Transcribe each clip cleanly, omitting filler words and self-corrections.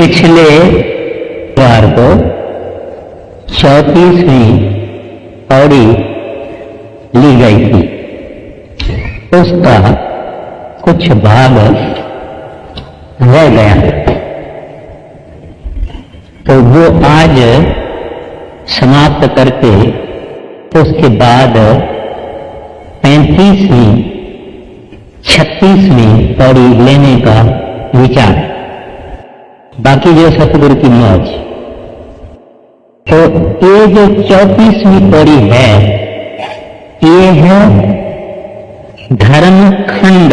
पिछले बार को 34वीं पौड़ी ली गई थी, उसका कुछ भाग रह गया, तो वो आज समाप्त करके उसके बाद 35वीं 36वीं पौड़ी लेने का विचार। बाकी जो सतगुरु की मौज। तो ये जो 34वीं पौड़ी है, ये है धर्मखंड।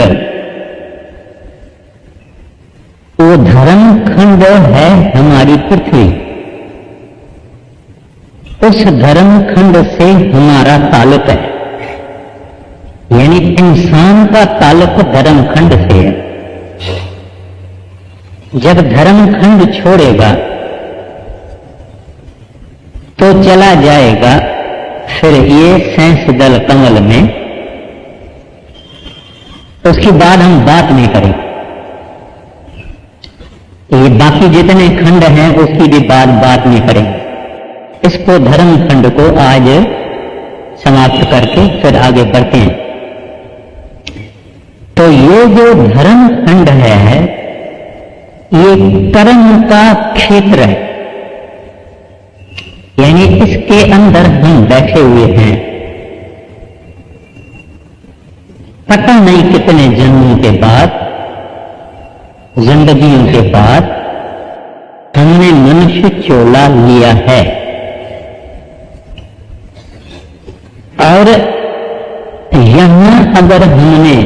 वो धर्मखंड है हमारी पृथ्वी। उस धर्मखंड से हमारा ताल्लुक है, यानी इंसान का ताल्लुक धर्मखंड से है। जब धर्मखंड छोड़ेगा तो चला जाएगा फिर ये सेंस दल कमल में। उसके बाद हम बात नहीं करेंगे। ये बाकी जितने खंड हैं उसकी भी बात नहीं करेंगे। इसको धर्मखंड को आज समाप्त करके फिर आगे बढ़ते हैं। तो ये जो धर्मखंड है, ये कर्म का क्षेत्र है, यानी इसके अंदर हम बैठे हुए हैं। पता नहीं कितने जन्मों के बाद, जिंदगियों के बाद हमने मनुष्य चोला लिया है, और यहां अगर हमने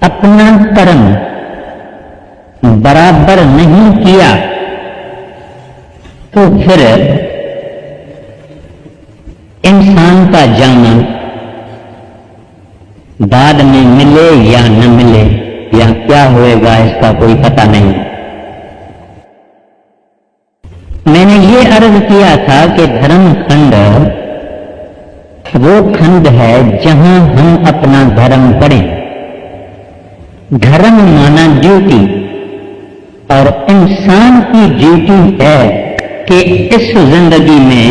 अपना कर्म बराबर नहीं किया तो फिर इंसान का जाना बाद में मिले या न मिले या क्या होएगा इसका कोई पता नहीं। मैंने ये अर्ज किया था कि धर्मखंड वो खंड है जहां हम अपना धर्म पढ़ें। धर्म माना ड्यूटी, और इंसान की ड्यूटी है कि इस जिंदगी में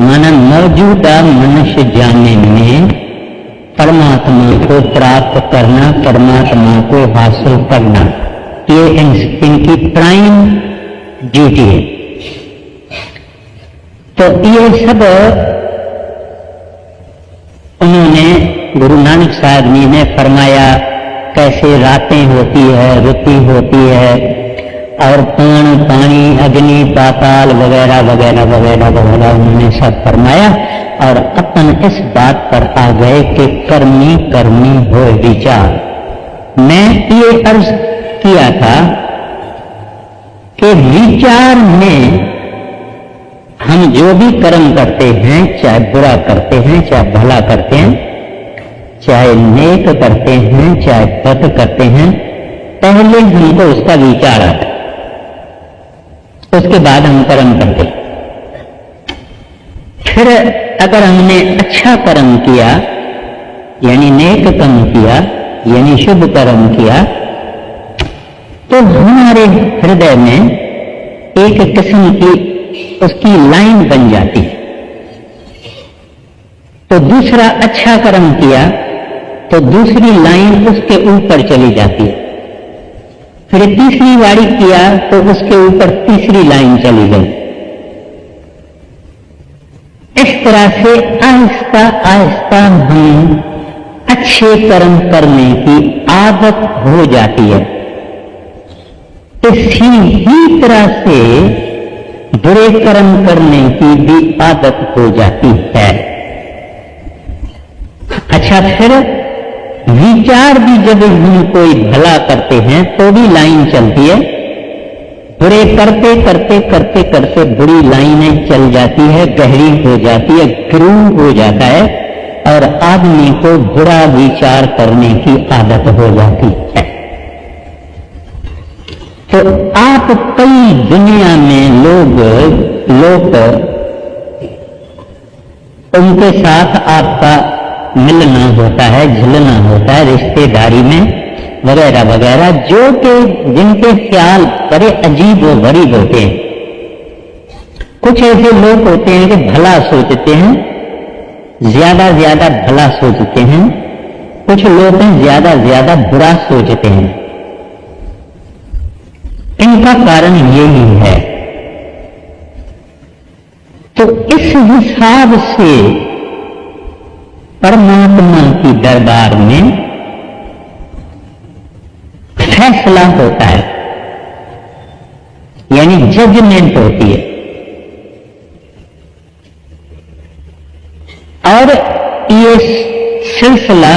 माना मौजूदा मनुष्य जाने में परमात्मा को प्राप्त करना, परमात्मा को हासिल करना, ये इनकी प्राइम ड्यूटी है। तो ये सब उन्होंने गुरु नानक साहब जी ने फरमाया, कैसे रातें होती है, ऋतु होती है, और पान, पानी, अग्नि, पाताल वगैरह वगैरह वगैरह वगैरह उन्होंने सब फरमाया। और अपन इस बात पर आ गए कि कर्मी कर्मी हो विचार। मैं ये अर्ज किया था कि विचार में हम जो भी कर्म करते हैं, चाहे बुरा करते हैं, चाहे भला करते हैं, चाहे नेक करते हैं, चाहे बद करते हैं, पहले हमको उसका विचार आता, उसके बाद हम कर्म करते। फिर अगर हमने अच्छा कर्म किया, यानी नेक कर्म किया, यानी शुभ कर्म किया, तो हमारे हृदय में एक किस्म की उसकी लाइन बन जाती है। तो दूसरा अच्छा कर्म किया तो दूसरी लाइन उसके ऊपर चली जाती है। फिर तीसरी बारी किया तो उसके ऊपर तीसरी लाइन चली गई। इस तरह से आहिस्ता आहिस्ता हम अच्छे कर्म करने की आदत हो जाती है। इसी ही तरह से बुरे कर्म करने की भी आदत हो जाती है। अच्छा, फिर विचार भी जब हम कोई भला करते हैं तो भी लाइन चलती है। बुरे करते करते करते करते बुरी लाइनें चल जाती है, गहरी हो जाती है, ग्रूव हो जाता है, और आदमी को बुरा विचार करने की आदत हो जाती है। तो आप कई दुनिया में लोग उनके साथ आपका मिलना होता है, झुलना होता है रिश्तेदारी में, वगैरह वगैरह, जो कि जिनके ख्याल बड़े अजीब व गरीब होते हैं। कुछ ऐसे लोग होते हैं कि भला सोचते हैं, ज्यादा ज्यादा भला सोचते हैं। कुछ लोग हैं ज्यादा ज्यादा बुरा सोचते हैं। इनका कारण यही है। तो इस हिसाब से परमात्मा की दरबार में फैसला होता है, यानी जजमेंट होती है। और ये सिलसिला,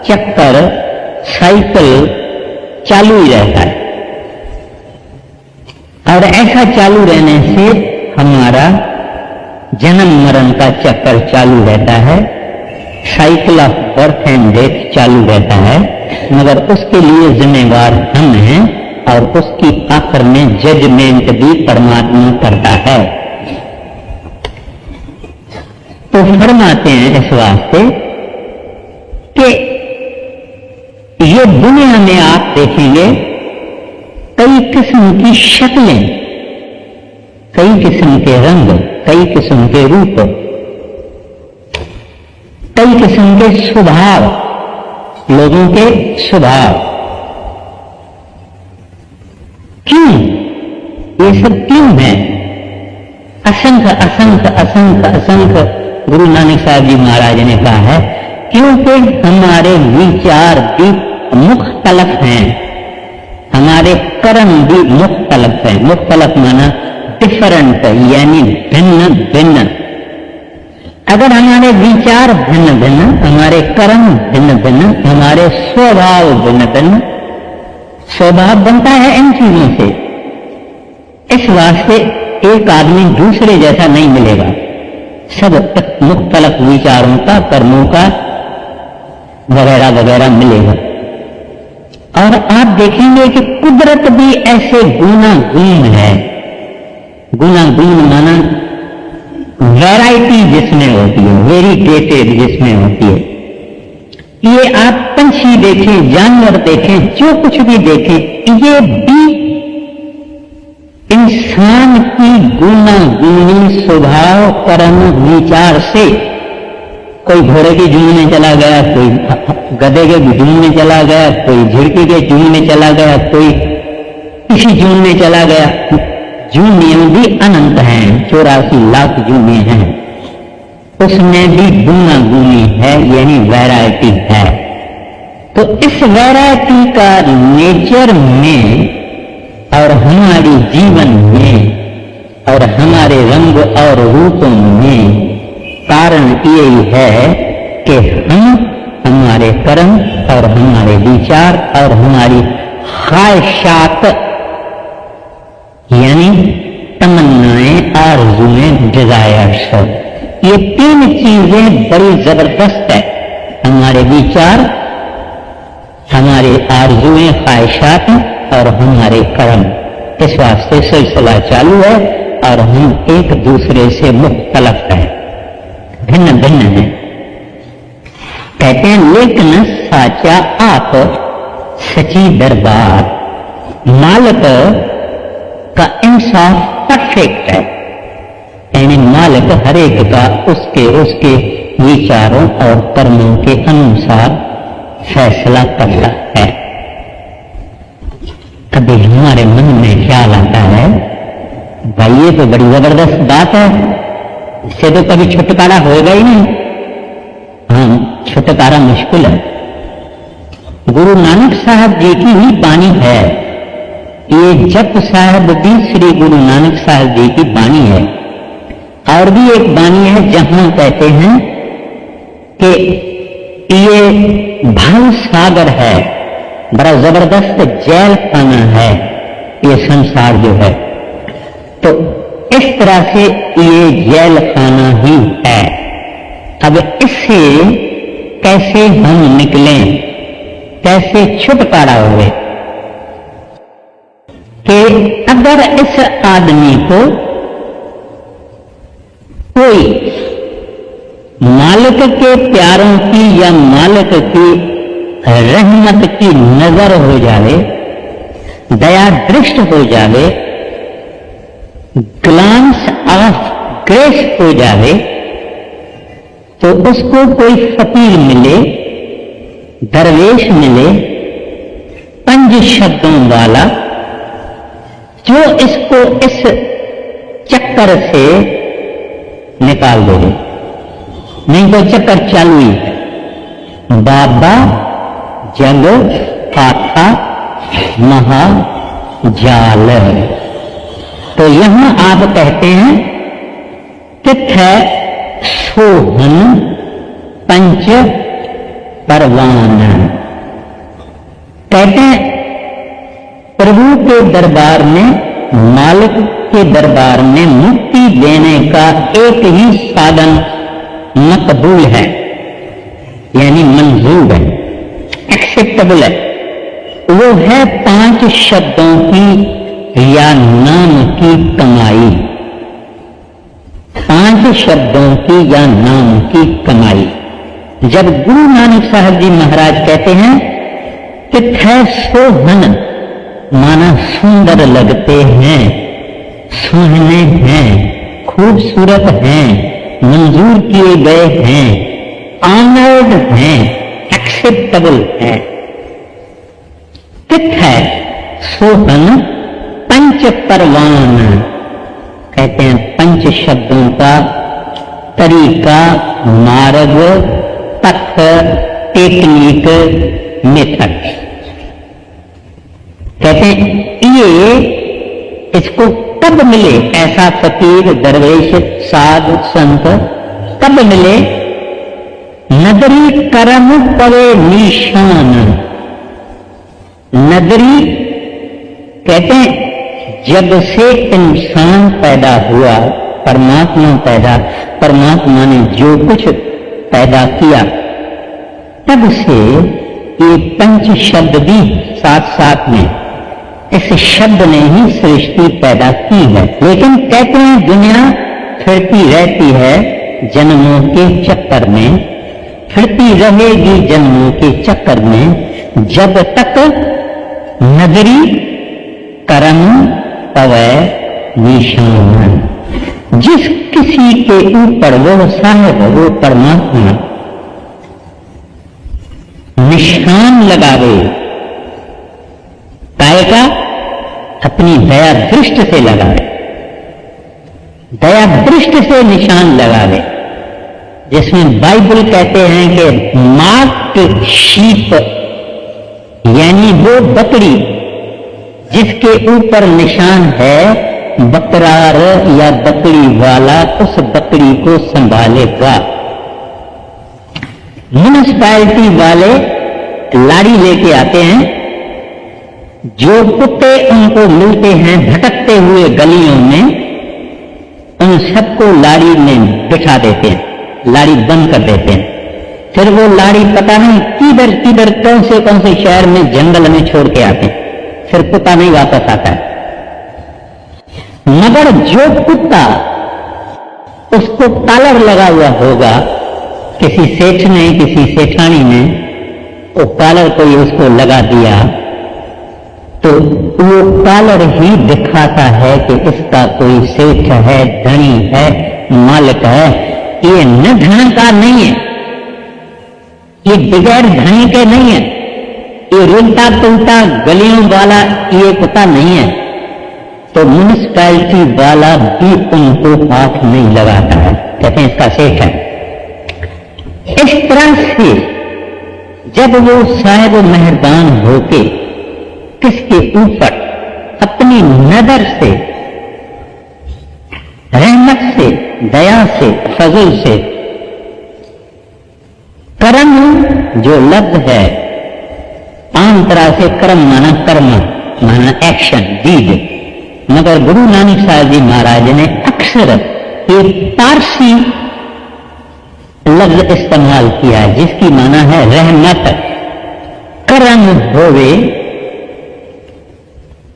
चक्कर, साइकिल चालू ही रहता है। और ऐसा चालू रहने से हमारा जन्म मरण का चक्कर चालू रहता है, cycle of birth and death चालू रहता है। मगर उसके लिए जिम्मेवार हम हैं और उसकी आखिर में जजमेंट भी परमात्मा करता है। तो फरमाते हैं इस वास्ते कि ये दुनिया में आप देखेंगे कई किस्म की शक्लें, कई किस्म के रंग, कई किस्म के रूप, कई किस्म के स्वभाव, लोगों के स्वभाव। क्यों ये सब क्यों है? असंख्य असंख्य असंख्य असंख्य गुरु नानक साहब जी महाराज ने कहा है, क्योंकि हमारे विचार भी मुख्तलफ हैं, हमारे कर्म भी मुख्तलफ हैं। मुख्तलफ माना डिफरेंट, यानी भिन्न भिन्न। अगर हमारे विचार भिन्न भिन्न, हमारे कर्म भिन्न भिन्न, हमारे स्वभाव भिन्न भिन्न, स्वभाव बनता है इन चीजों से। इस वास्ते एक आदमी दूसरे जैसा नहीं मिलेगा। सब मुख्तलफ विचारों का, कर्मों का वगैरह वगैरह मिलेगा। और आप देखेंगे कि कुदरत भी ऐसे गुणागुण है। गुणागुण माना वैरायटी जिसमें होती है, वेरीगेटेड जिसमें होती है। ये आप पंछी देखें, जानवर देखें, जो कुछ भी देखें, ये भी इंसान की गुणागुणी स्वभाव, कर्म, विचार से, कोई घोड़े की झुंड में चला गया, कोई गधे के झुंड में चला गया, कोई झिड़की के झुंड में चला गया, कोई किसी झुंड में चला गया। जूनियां भी अनंत हैं, 84 लाख जूनियां हैं, उसमें भी गुणागुणी है, यानी वैरायटी है। तो इस वैरायटी का नेचर में और हमारी जीवन में और हमारे रंग और रूपों में कारण यही है कि हम, हमारे कर्म और हमारे विचार और हमारी ख्वाहिशात, यानी तमन्नाएं, आरज़ुएं, डिजायर्स, ये तीन चीजें बड़ी जबरदस्त है। हमारे विचार, हमारे आरज़ुएं, ख्वाहिशात और हमारे कर्म। इस वास्ते सिलसिला चालू है और हम एक दूसरे से मुख्तलफ हैं, भिन्न भिन्न हैं। कहते हैं लेकिन साचा आप सची दरबार, मालिक का इंसाफ परफेक्ट है, यानी मालिक हर एक का उसके उसके विचारों और कर्मों के अनुसार फैसला करता है। कभी हमारे मन में ख्याल आता है, भाई ये तो बड़ी जबरदस्त बात है, इससे तो कभी छुटकारा होगा ही नहीं। हाँ, छुटकारा मुश्किल है। गुरु नानक साहब जी की ही बानी है ये। जप साहब भी श्री गुरु नानक साहब जी की बानी है। और भी एक बानी है जहां कहते हैं कि ये भाव सागर है, बड़ा जबरदस्त जेल खाना है ये संसार जो है। तो इस तरह से ये जेल खाना ही है। अब इससे कैसे हम निकलें, कैसे छुटकारा हुए? कि अगर इस आदमी को कोई मालिक के प्यारों की या मालिक की रहमत की नजर हो जावे, दया दृष्ट हो जावे, ग्लांस ऑफ ग्रेस हो जावे, तो उसको कोई फकीर मिले, दरवेश मिले, 5 शब्दों वाला, जो इसको इस चक्कर से निकाल देवे, नहीं तो चक्कर चालू ही है। बाबा जग पाथा महा जाल। तो यहां आप कहते हैं तिथ सोहन पंच परवान। कहते हैं प्रभु के दरबार में, मालिक के दरबार में मुक्ति देने का एक ही साधन मकबूल है, यानी मंजूर है, एक्सेप्टेबल है। वो है 5 शब्दों की या नाम की कमाई। 5 शब्दों की या नाम की कमाई। जब गुरु नानक साहब जी महाराज कहते हैं तिथ सोहन, माना सुंदर लगते हैं, सुहाने हैं, खूबसूरत हैं, मंजूर किए गए हैं, ऑनर्ड हैं, एक्सेप्टेबल हैं। तिथ सोहन पंच परवान। कहते हैं 5 शब्दों का तरीका, मार्ग, पथ, टेक्निक, मेथड। कहते हैं ये इसको कब मिले, ऐसा फकीर, दरवेश, साध, संत कब मिले? नदरी कर्म पवे निशान। नदरी कहते हैं जब से इंसान पैदा हुआ, परमात्मा ने जो कुछ पैदा किया, तब से ये 5 शब्द भी साथ साथ में, इस शब्द ने ही सृष्टि पैदा की है। लेकिन कहते हैं दुनिया फिरती रहती है जन्मों के चक्कर में, फिरती रहेगी जन्मों के चक्कर में, जब तक नगरी कर्म पवै निशान। जिस किसी के ऊपर वो साहेब, वो परमात्मा निशान लगावे, काय का? अपनी दया दृष्टि से लगावे, दया दृष्टि से निशान लगावे। जिसमें बाइबल कहते हैं कि मार्क्ड शीप, यानी वो बकरी जिसके ऊपर निशान है, बकरार या बकरी वाला उस बकरी को संभालेगा। म्युनिसिपैलिटी वाले लाड़ी लेके आते हैं, जो कुत्ते उनको मिलते हैं भटकते हुए गलियों में, उन सबको लाड़ी में बिठा देते हैं, लाड़ी बंद कर देते हैं। फिर वो लाड़ी पता नहीं किधर किधर कौन से शहर में जंगल में छोड़ के आते हैं, फिर कुत्ता नहीं वापस आता है। मगर जो कुत्ता, उसको कॉलर लगा हुआ होगा किसी सेठ ने, किसी सेठानी ने, वो कॉलर कोई उसको लगा दिया, तो वो कॉलर ही दिखाता है कि इसका कोई सेठ है, धनी है, मालिक है। ये न धन का नहीं है, ये बगैर धनी के नहीं है, ये रुलता पुलता गलियों वाला ये कुत्ता नहीं है। तो म्युनिसिपैलिटी वाला भी उनको हाथ नहीं लगाता है, कहते हैं इसका सेठ है। इस तरह से जब वो साहिब मेहरबान होके किसके ऊपर अपनी नजर से, रहमत से, दया से, फजल से, कर्म जो लफ्ज है, 5 तरह से कर्म माना कर्म माना एक्शन, डीड। मगर गुरु नानक साहब जी महाराज ने अक्सर एक पारसी लफ्ज इस्तेमाल किया जिसकी माना है रहमत। कर्म होवे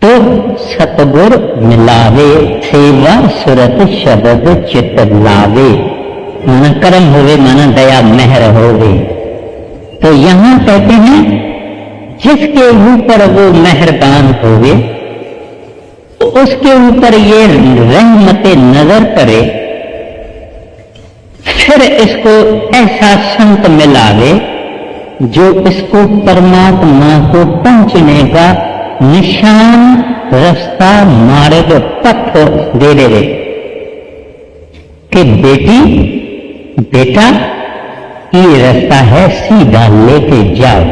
तो सतगुर मिलावे, सेवा सुरत शब्द चित लावे। माना कर्म होवे, माना दया मेहर होवे, तो यहां कहते हैं जिसके ऊपर वो मेहरबान होवे तो उसके ऊपर ये रहमते नजर करे, फिर इसको ऐसा संत मिलावे जो इसको परमात्मा को पहुंचने का निशान, रास्ता, मार्ग, पथ दे दे कि बेटी बेटा ये रास्ता है, सीधा लेके जाओ।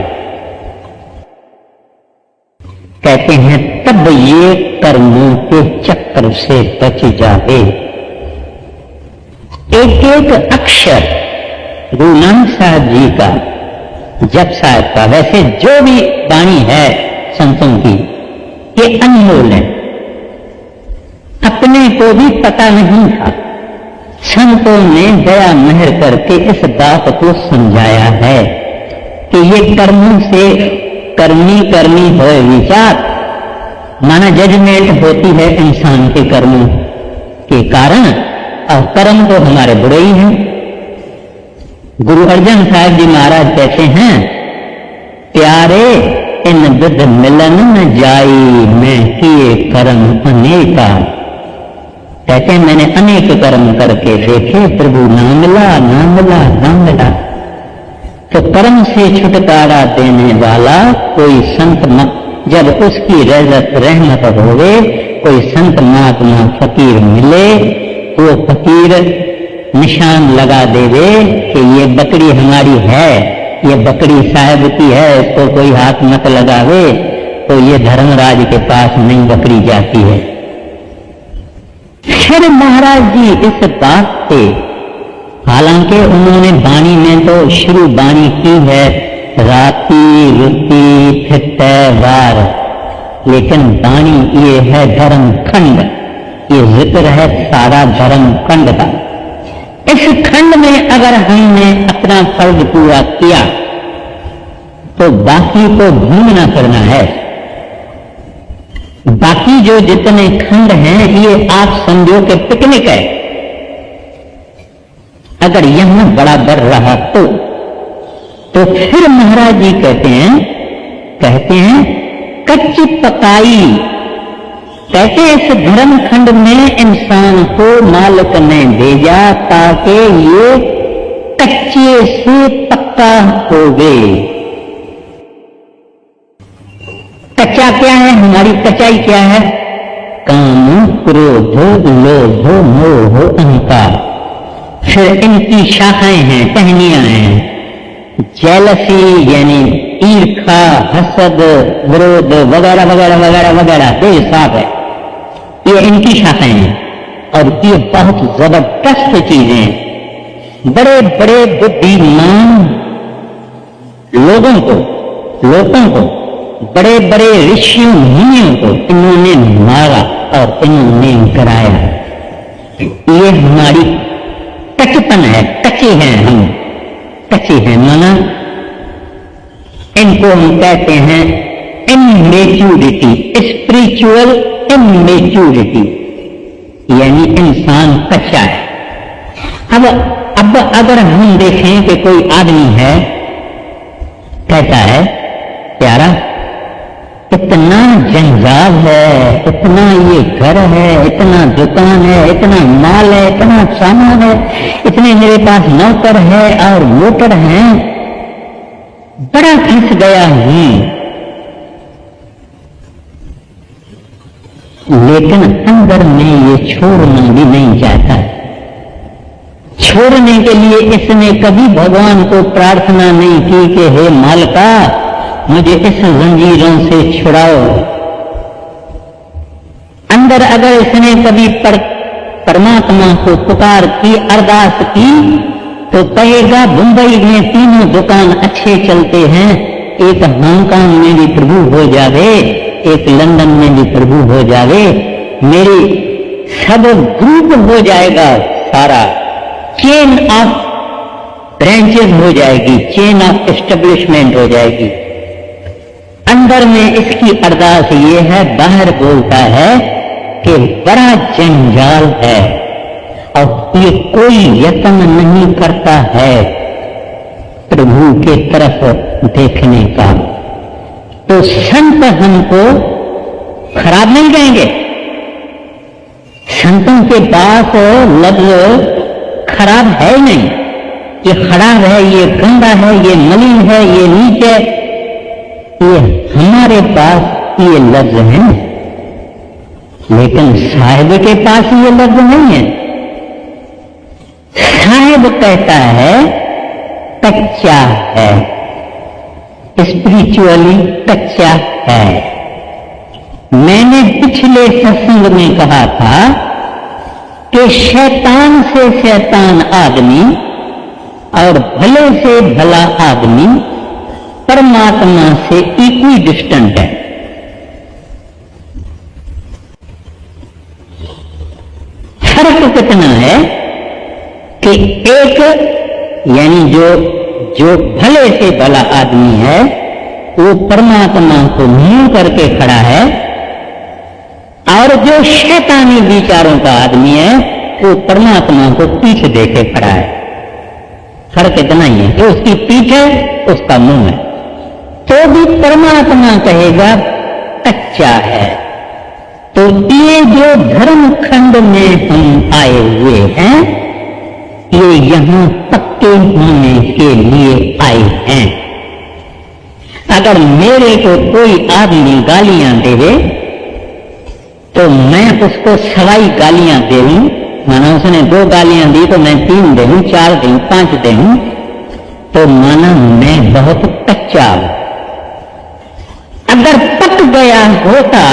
कहते हैं तब ये कर्मों के चक्र से बच जावे। एक एक अक्षर गुरु नानक साहब जी का, जप साहब का, वैसे जो भी वाणी है संतों की, ये अनमोल है। अपने को भी पता नहीं था, संतों ने दया मेहर करके इस बात को समझाया है कि ये कर्मों से करनी हो विचार, माना जजमेंट होती है इंसान के कर्मों के कारण, और कर्म तो हमारे बुरे ही हैं। गुरु अर्जन साहब जी महाराज कहते हैं प्यारे इन विध मिलन न जाई, मैं किए कर्म अनेका। कहते हैं मैंने अनेक कर्म करके देखे, प्रभु ना मिला ना मिला ना मिला। तो कर्म से छुटकारा देने वाला कोई संत, जब उसकी रहमत होवे, कोई संत महात्मा फकीर मिले, वो फकीर निशान लगा देवे कि ये बकरी हमारी है, ये बकरी साहब की है, इसको कोई हाथ मत लगावे, तो ये धर्मराज के पास नहीं बकरी जाती है। फिर महाराज जी इस बात पे, हालांकि उन्होंने वाणी में तो शुरू वाणी की है राती रुति फित वार, लेकिन वाणी ये है धर्म खंड, ये जिक्र है सारा धर्म खंड का। इस खंड में अगर हमने अपना फर्ज पूरा किया तो बाकी को घूमना करना है। बाकी जो जितने खंड हैं ये आप समझो कि पिकनिक है। अगर यहां बराबर रहा तो फिर महाराज जी कहते हैं कच्ची पकाई। कहते इस धर्म खंड में इंसान को मालिक ने भेजा ताकि ये कच्चे से पक्का हो गए। कच्चा क्या है? हमारी कच्चाई क्या है? काम, क्रोध, लोभ, मोह, अहंकार। फिर इनकी शाखाएं हैं, टहनियां हैं। जेलसी यानी ईर्खा, हसद, विरोध वगैरह वगैरह वगैरह वगैरह, ये साफ है, ये इनकी शाखाएं हैं। और ये बहुत जबरदस्त चीजें हैं। बड़े बड़े बुद्धिमान लोगों को बड़े बड़े ऋषियों मुनियों को इन्होंने मारा और इन्होंने गिराया। ये हमारी कचपन है, कच्चे हैं हम, कच्चे हैं। माना इनको हम कहते हैं इमेच्योरिटी, स्पिरिचुअल इमेच्योरिटी, यानी इंसान कच्चा है। अब अगर हम देखें कि कोई आदमी है, कहता है प्यारा इतना जंजाल है, इतना ये घर है, इतना दुकान है, इतना माल है, इतना सामान है, इतने मेरे पास नौकर है और मोटर है, बड़ा फंस गया हूं। लेकिन अंदर में ये छोड़ना भी नहीं चाहता। छोड़ने के लिए इसने कभी भगवान को प्रार्थना नहीं की कि हे मालिका मुझे इस जंजीरों से छुड़ाओ। अंदर अगर इसने कभी परमात्मा को पुकार की, अरदास की, तो कहेगा मुंबई में तीनों दुकान अच्छे चलते हैं, एक हांगकांग में भी प्रभु हो जावे, एक लंदन में भी प्रभु हो जावे, मेरी सब ग्रुप हो जाएगा, सारा चेन ऑफ ब्रांचेस हो जाएगी, चेन ऑफ एस्टेब्लिशमेंट हो जाएगी। अंदर में इसकी अरदास ये है, बाहर बोलता है कि बड़ा जंजाल है और ये कोई यत्न नहीं करता है। प्रभु के तरफ देखने का। तो संत हमको खराब नहीं कहेंगे। संतों के पास लफ्ज खराब है ही नहीं, ये खराब है, ये गंदा है, ये मलिन है, ये नीच है, ये हमारे पास ये लफ्ज है, लेकिन साहिब के पास ये लफ्ज नहीं है। साहिब कहता है कच्चा है, स्पिरिचुअली कच्चा है। मैंने पिछले सत्संग में कहा था कि शैतान से शैतान आदमी और भले से भला आदमी परमात्मा से इक्वी डिस्टेंट है। फर्क कितना है कि एक यानी जो भले से भला आदमी है वो परमात्मा को मुंह करके खड़ा है, और जो शैतानी विचारों का आदमी है वो परमात्मा को पीठ देके खड़ा है। फर्क इतना ही है कि उसकी पीठ है, उसका मुंह है, तो भी परमात्मा कहेगा कच्चा है। तो ये जो धर्म खंड में हम आए हुए हैं, ये यहां पक्के होने के लिए आए हैं। अगर मेरे को कोई आदमी गालियां देवे तो मैं उसको सवाई गालियां दे दूं, माना उसने 2 गालियां दी तो मैं 3 दे दूं, 4 दे दूं, 5 दे दूं, तो माना मैं बहुत कच्चा हूं। अगर पक गया होता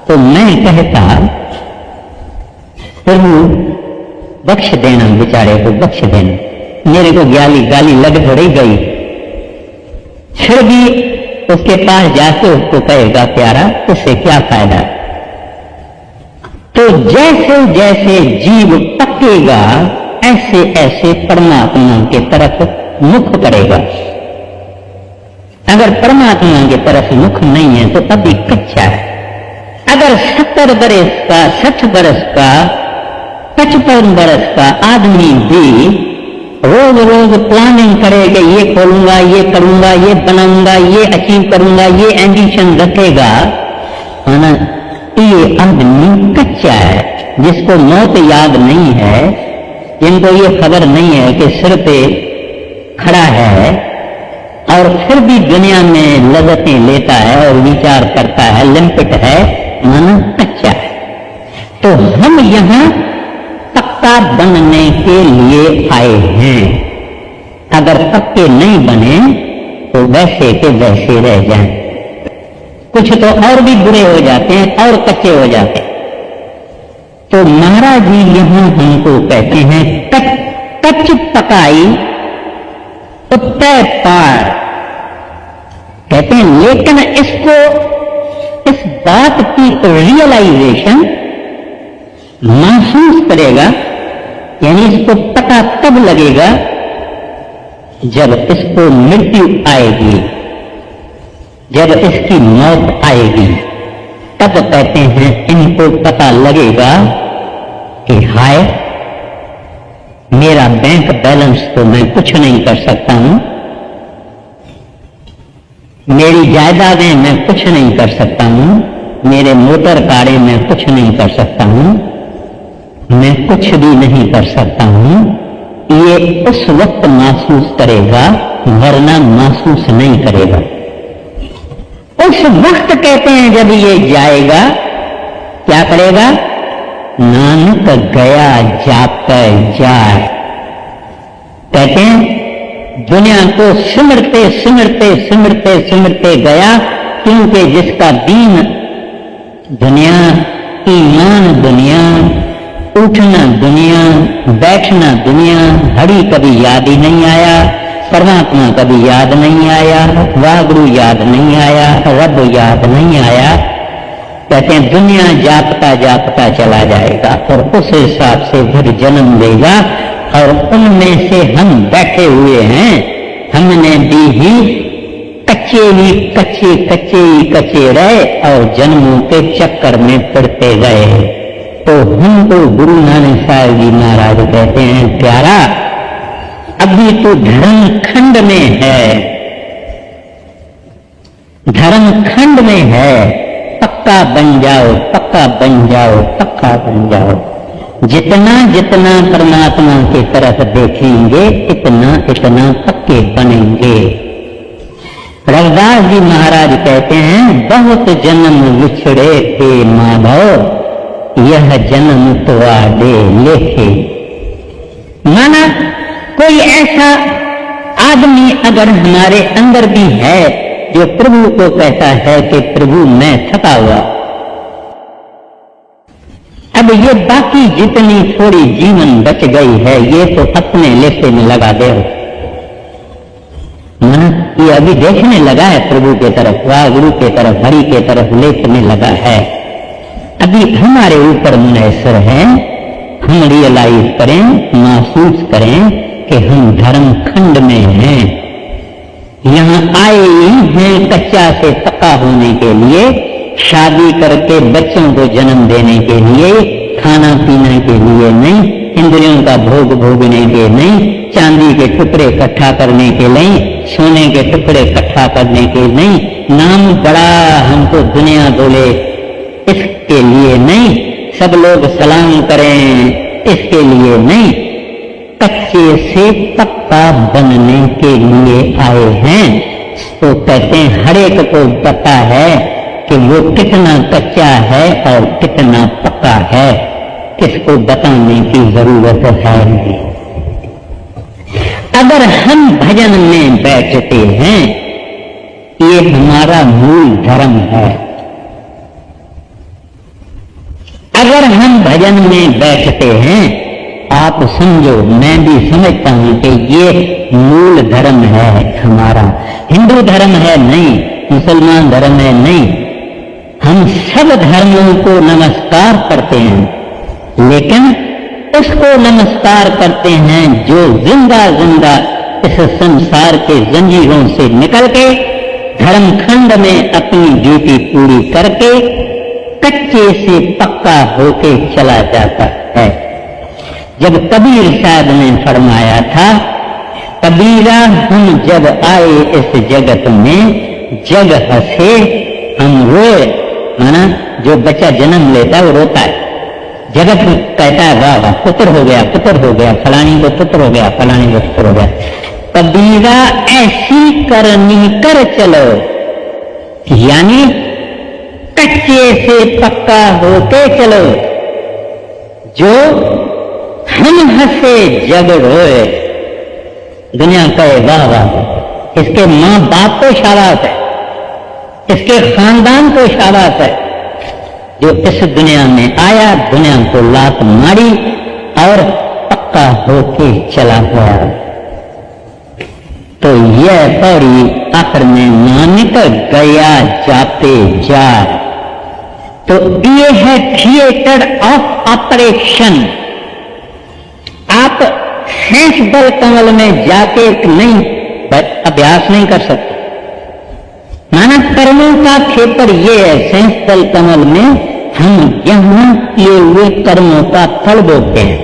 तो मैं कहता प्रभु बख्श देना, बेचारे को बख्श देना, मेरे को गाली लग थोड़ी गई। फिर भी उसके पास जाके उसको कहेगा प्यारा उससे क्या फायदा। तो जैसे जैसे जीव पकेगा ऐसे ऐसे परमात्मा के तरफ मुख करेगा। अगर परमात्मा की तरफ मुख नहीं है तो अभी कच्चा है। अगर 70 बरस का, 60 बरस का, 55 बरस का आदमी भी रोज रोज प्लानिंग करे कि ये खोलूंगा, ये करूंगा, ये बनाऊंगा, ये अचीव करूंगा, ये एम्बिशन रखेगा, है ना, ये आदमी कच्चा है। जिसको मौत याद नहीं है, जिनको ये खबर नहीं है कि सिर पे खड़ा है और फिर भी दुनिया में लज़्ज़तें लेता है और विचार करता है, लिम्पिट है, माना कच्चा है। तो हम यहां पक्का बनने के लिए आए हैं। अगर पक्के नहीं बने तो वैसे के वैसे रह जाएं। कुछ तो और भी बुरे हो जाते हैं और कच्चे हो जाते हैं। तो महाराज जी यहां हमको कहते हैं कच्च पकाई उत्तर पार, कहते हैं। लेकिन इसको, इस बात की रियलाइजेशन महसूस करेगा, यानी इसको पता तब लगेगा जब इसको मृत्यु आएगी, जब इसकी मौत आएगी, तब कहते हैं इनको पता लगेगा कि हाय मेरा बैंक बैलेंस तो मैं कुछ नहीं कर सकता हूं, मेरी जायदादें मैं कुछ नहीं कर सकता हूं, मेरे मोटर कारें मैं कुछ नहीं कर सकता हूं, मैं कुछ भी नहीं कर सकता हूं। ये उस वक्त महसूस करेगा, वरना महसूस नहीं करेगा। उस वक्त कहते हैं जब ये जाएगा, क्या करेगा? नानक गया जाकर जाए। कहते हैं दुनिया को सिमरते सिमरते सिमरते सिमरते गया, क्योंकि जिसका दीन दुनिया, ईमान दुनिया, उठना दुनिया, बैठना दुनिया, घड़ी कभी याद ही नहीं आया, परमात्मा कभी याद नहीं आया, वागुरु याद नहीं आया, रब याद नहीं आया। कहते हैं दुनिया जापता जापता चला जाएगा और उस हिसाब से फिर जन्म लेगा। और उनमें से हम बैठे हुए हैं, हमने भी ही कच्चे ही कच्चे कच्चे ही कच्चे रहे और जन्मों के चक्कर में पड़ते गए। तो हमको गुरु नानक साहब जी महाराज कहते हैं प्यारा अभी तो धर्म खंड में है, धर्म खंड में है, पक्का बन जाओ, पक्का बन जाओ, पक्का बन जाओ। जितना जितना परमात्मा की तरफ देखेंगे इतना इतना पक्के बनेंगे। रविदास जी महाराज कहते हैं, बहुत जन्म विछड़े थे माधव, यह जन्म तो आडे लेखे। माना कोई ऐसा आदमी अगर हमारे अंदर भी है जो प्रभु को कहता है कि प्रभु मैं थका हुआ, अब ये बाकी जितनी थोड़ी जीवन बच गई है ये तो अपने लेसे में लगा दे। मन ये अभी देखने लगा है प्रभु के तरफ, वाह गुरु के तरफ, हरि के तरफ लेखने लगा है। अभी हमारे ऊपर मुनैसर है, हम रियलाइज करें, महसूस करें कि हम धर्म खंड में हैं। यहाँ आए ही हैं कच्चा से पक्का होने के लिए, शादी करके बच्चों को जन्म देने के लिए, खाना पीने के लिए नहीं, इंद्रियों का भोग भोगने के नहीं, चांदी के टुकड़े इकट्ठा करने के नहीं, सोने के टुकड़े इकट्ठा करने के नहीं, नाम बड़ा हमको दुनिया बोले इसके लिए नहीं, सब लोग सलाम करें इसके लिए नहीं, कच्चे से पक्का बनने के लिए आए हैं। तो कहते हैं हर एक को पता है कि वो कितना कच्चा है और कितना पक्का है, किसको बताने की जरूरत है नहीं। अगर हम भजन में बैठते हैं, ये हमारा मूल धर्म है। अगर हम भजन में बैठते हैं, आप समझो, मैं भी समझता हूं कि ये मूल धर्म है हमारा। हिंदू धर्म है नहीं, मुसलमान धर्म है नहीं, हम सब धर्मों को नमस्कार करते हैं, लेकिन उसको नमस्कार करते हैं जो जिंदा जिंदा इस संसार के जंजीरों से निकल के धर्म खंड में अपनी ड्यूटी पूरी करके कच्चे से पक्का होके चला जाता है। जब कबीर साहब ने फरमाया था, कबीरा हम जब आए इस जगत में, जग हंसे हम रोए। माना जो बच्चा जन्म लेता है वो रोता है, जगत कहता है वाह वाह पुत्र हो गया, पुत्र हो गया, फलानी को पुत्र हो गया, फलानी को पुत्र हो गया। कबीरा ऐसी करनी कर चलो, यानी कच्चे से पक्का होते चलो। जो हम हंसे जग रोए, दुनिया कहे वाह वाह, इसके माँ बाप को शाबाश है, इसके खानदान को शाबाश है, जो इस दुनिया में आया, दुनिया को लात मारी और पक्का होके चला गया। तो यह पौड़ी आखिर में नानक गया जाते जा। तो ये है थिएटर ऑफ ऑपरेशन। आप शेष बल कमल में जाके नहीं अभ्यास नहीं कर सकते। माना कर्मों का क्षेत्र ये है, शेष बल कमल में हम यहां किए हुए कर्मों का फल भोगते हैं।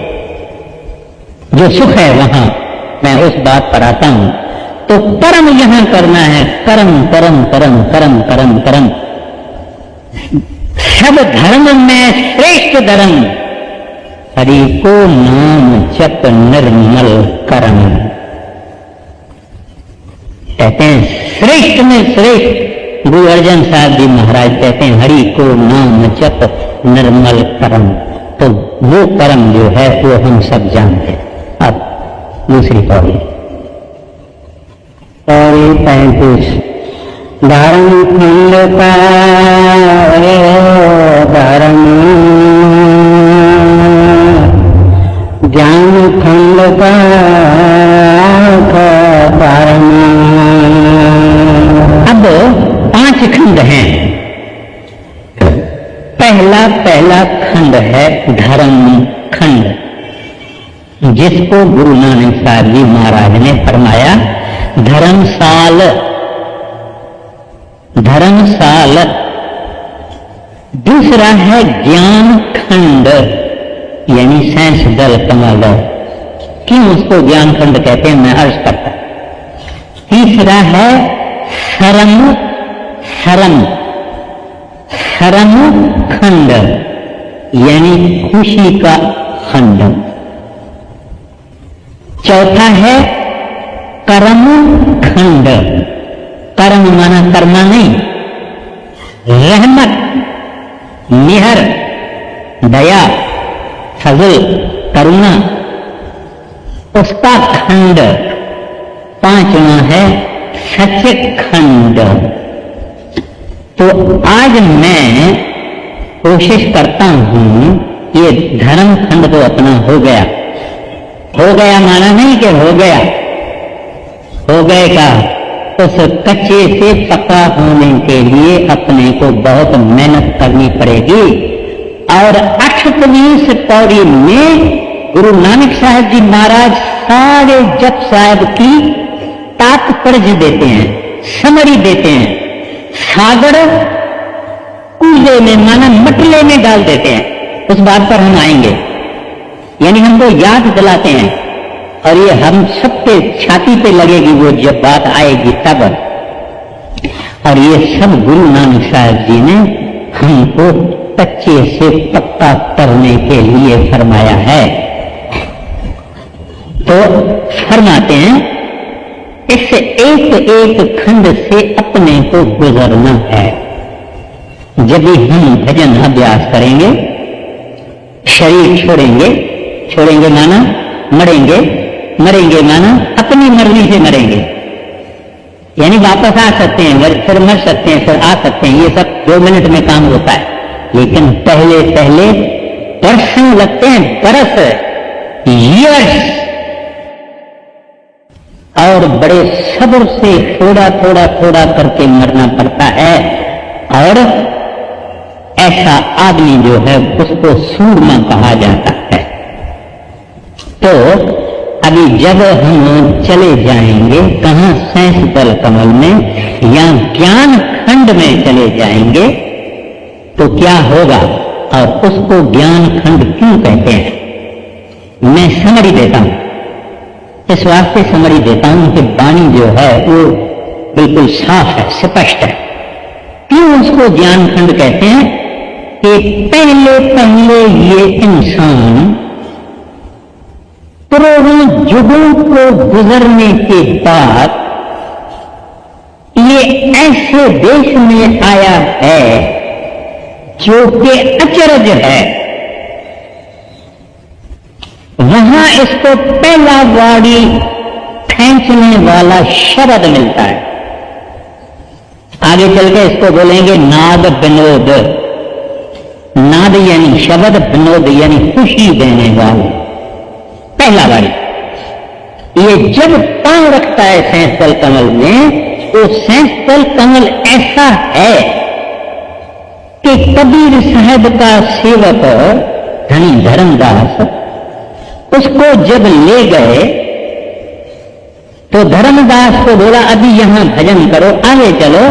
जो सुख है वहां मैं उस बात पर आता हूं। तो कर्म यहां करना है, कर्म कर्म कर्म कर्म कर्म कर्म। सब धर्म में श्रेष्ठ धर्म हरि को नाम जप निर्मल कर्म। कहते हैं श्रेष्ठ में श्रेष्ठ गुरु अर्जन साहब जी महाराज कहते हैं हरि को नाम जप निर्मल कर्म। तो वो कर्म जो है वो हम सब जानते हैं। अब दूसरी पौड़ी, पौड़ी 35। धर्म खंड का धर्म, ज्ञान खंड का धर्म। अब 5 खंड हैं। पहला खंड है धर्म खंड, जिसको गुरु नानक साहब जी महाराज ने फरमाया धर्मसाल। धर्मसाल। दूसरा है ज्ञान खंड, यानी सेंस दल कमल। क्यों उसको ज्ञान खंड कहते हैं, मैं अर्ज करता। तीसरा है शरम, शरम, शरम खंड, यानी खुशी का खंड। चौथा है कर्म खंड, कर्म माना कर्मा नहीं, रहमत, निहर, दया, फजल, करुणा, उसका खंड। पांचवा है सच खंड। तो आज मैं कोशिश करता हूं, ये धर्म खंड तो अपना हो गया, हो गया माना नहीं कि हो गया, हो गए का, उस कच्चे से पक्का होने के लिए अपने को बहुत मेहनत करनी पड़ेगी। और 8वीं पौड़ी में गुरु नानक साहब जी महाराज सारे जप साहब की तात्पर्य देते हैं, समरी देते हैं, सागर कूले में माना मटले में डाल देते हैं। उस बात पर हम आएंगे, यानी हमको याद दिलाते हैं, और ये हम सबके छाती पे लगेगी वो जब बात आएगी तब। और ये सब गुरु नानक साहब जी ने हमको कच्चे से पक्का करने के लिए फरमाया है। तो फरमाते हैं, इस एक एक खंड से अपने को गुजरना है। जब भी हम भजन अभ्यास करेंगे, शरीर छोड़ेंगे, छोड़ेंगे माना मरेंगे, मरेंगे माना अपनी मर्जी से मरेंगे, यानी वापस आ सकते हैं, फिर मर सकते हैं, फिर आ सकते हैं, ये सब 2 मिनट में काम होता है। लेकिन पहले पहले बरसों लगते हैं, बरस, ईयर्स, और बड़े सब्र से थोड़ा थोड़ा थोड़ा करके मरना पड़ता है। और ऐसा आदमी जो है उसको सूरमा कहा जाता है। तो अभी जब हम चले जाएंगे कहां, सैंस दल कमल में या ज्ञान खंड में चले जाएंगे तो क्या होगा, और उसको ज्ञान खंड क्यों कहते हैं, मैं समरी देता हूं। इस वास्ते समरी देता हूं कि वाणी जो है वो बिल्कुल साफ है, स्पष्ट है। क्यों उसको ज्ञान खंड कहते हैं कि पहले पहले ये इंसान करोड़ों युगों को गुजरने के बाद ये ऐसे देश में आया है जो कि अचरज है। वहां इसको पहला वाणी खींचने वाला शब्द मिलता है। आगे चल के इसको बोलेंगे नाद विनोद। नाद यानी शब्द, विनोद यानी खुशी देने वाला पहला वाणी। ये जब पांव रखता है सैंसदल कमल में, तो सैंसदल कमल ऐसा है कि कबीर साहब का सेवक धनी धर्मदास उसको जब ले गए तो धर्मदास को बोला अभी यहां भजन करो, आगे चलो।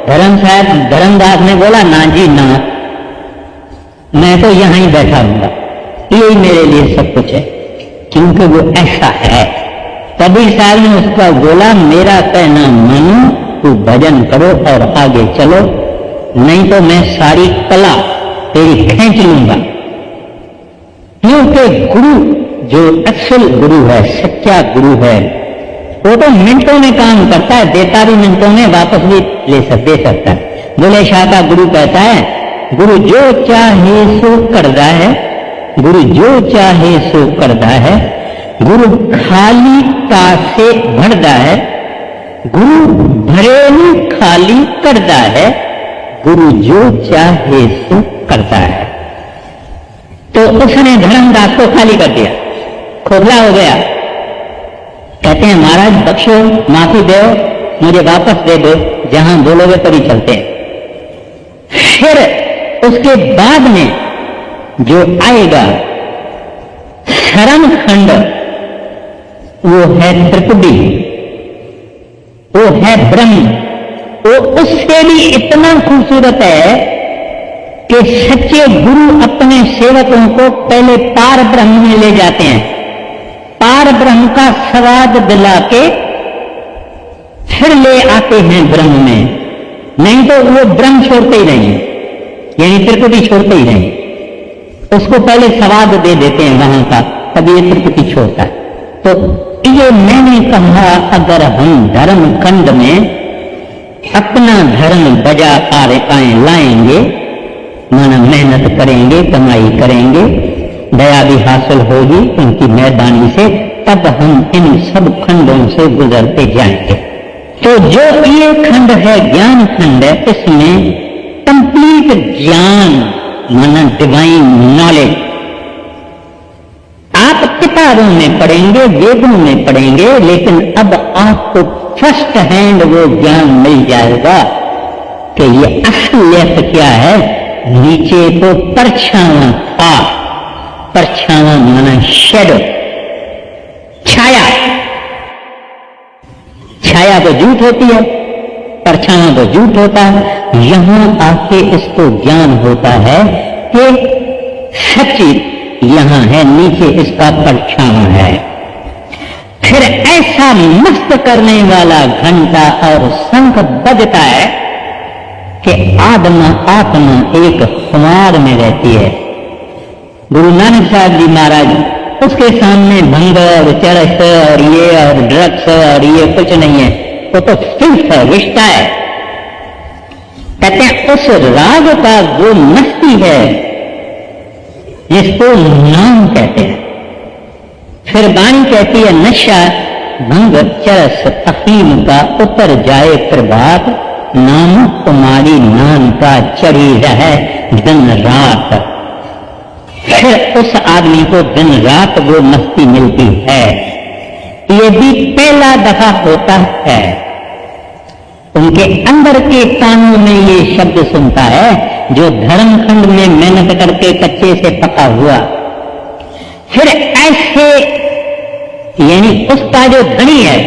धर्मदास ने बोला ना जी ना, मैं तो यहां ही बैठा हूंगा, यही मेरे लिए सब कुछ है, क्योंकि वो ऐसा है। कबीर साहब ने उसका बोला मेरा कहना मानो, तू भजन करो और आगे चलो, नहीं तो मैं सारी कला तेरी खींच लूंगा। क्योंकि गुरु जो असल गुरु है, सच्चा गुरु है, वो तो मिनटों में काम करता है, देता भी मिनटों में, वापस भी दे सकता है। बुले शाह का गुरु कहता है, गुरु जो चाहे सो करदा है, गुरु जो चाहे सो करदा है, गुरु खाली कासे भरदा है, गुरु भरेलू खाली करदा है, गुरु जो चाहे सो करता है। तो उसने धर्मदास को खाली कर दिया, खोखला हो गया। कहते हैं महाराज बख्शो, माफी दो, मुझे वापस दे दो, जहां बोलोगे तभी चलते हैं। फिर उसके बाद में जो आएगा शरण खंड, वो है त्रिपुटी, वो है ब्रह्म, वो उससे भी इतना खूबसूरत है कि सच्चे गुरु अपने सेवकों को पहले पार ब्रह्म में ले जाते हैं, पार ब्रह्म का स्वाद दिला के फिर ले आते हैं ब्रह्म में, नहीं तो वो ब्रह्म छोड़ते ही नहीं, यानी त्रिपुटी छोड़ते ही नहीं, उसको पहले स्वाद दे देते हैं वहां का, तभी ये त्रिपुटी छोड़ता है। तो ये मैंने कहा, अगर हम धर्म खंड में अपना धर्म बजा पाए लाएंगे, माना मेहनत करेंगे, कमाई करेंगे, दया भी हासिल होगी उनकी मेहरबानी से, तब हम इन सब खंडों से गुजरते जाएंगे। तो जो ये खंड है ज्ञान खंड है, इसमें कंप्लीट ज्ञान माना डिवाइन नॉलेज आप किताबों में पढ़ेंगे, वेदों में पढ़ेंगे, लेकिन अब आपको फर्स्ट हैंड वो ज्ञान मिल जाएगा कि ये असलियत क्या है। नीचे तो परछावा था, परछावा माना शेडो, छाया, छाया तो झूठ होती है, परछावा तो झूठ होता है। यहां आके इसको ज्ञान होता है कि सच्ची यहां है, नीचे इसका परछावा है। फिर ऐसा मस्त करने वाला घंटा और शंख बजता है कि आत्मा एक खुमार में रहती है। गुरु नानक साहब जी महाराज, उसके सामने भंग और चरस और ये और ड्रग्स और ये कुछ नहीं है, वो तो फिल्थ है, रिश्ता है। कहते हैं उस राग का वो मस्ती है जिसको नाम कहते हैं। फिर वाणी कहती है नशा भंग चरस अफीम का उतर जाए प्रभात, नाम तुम्हारी नाम का चढ़ी रहे दिन रात। फिर उस आदमी को दिन रात वो मस्ती मिलती है। ये भी पहला दफा होता है, उनके अंदर के कानों में ये शब्द सुनता है जो धर्मखंड में मेहनत करके कच्चे से पका हुआ। फिर ऐसे यानी उसका जो धनी है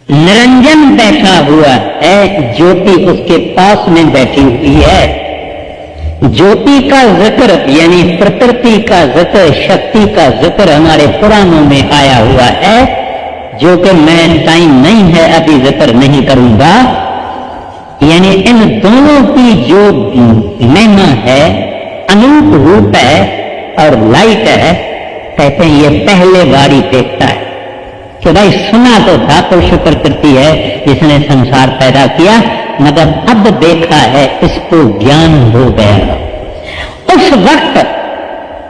निरंजन बैठा हुआ है, ज्योति उसके पास में बैठी हुई है। ज्योति का जिक्र यानी प्रकृति का जिक्र, शक्ति का जिक्र हमारे पुराणों में आया हुआ है, जो कि मैं टाइम नहीं है अभी जिक्र नहीं करूंगा। यानी इन दोनों की जो महिमा है, अनूप रूप है और लाइट है, कहते हैं ये पहले बारी देखता है कि भाई सुना तो था पुरुष प्रकृति है जिसने संसार पैदा किया, मगर अब देखा है इसको ज्ञान हो गया। उस वक्त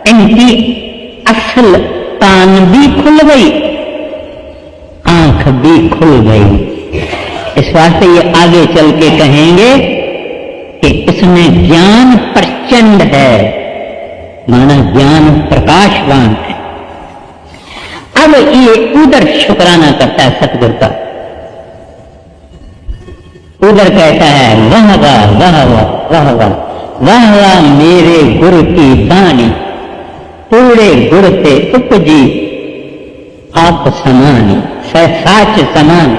इनकी असल कान भी खुल गई, आंख भी खुल गई। इस वास्ते ये आगे चल के कहेंगे कि इसमें ज्ञान प्रचंड है, माना ज्ञान प्रकाशवान है। अब ये उधर शुक्राना करता है सतगुरु का, उधर कहता है वाह वाह वाह वाह वाह वाह वाह वाह मेरे गुरु की बानी, पूरे गुरु से उपजी आप समानी, साच समान।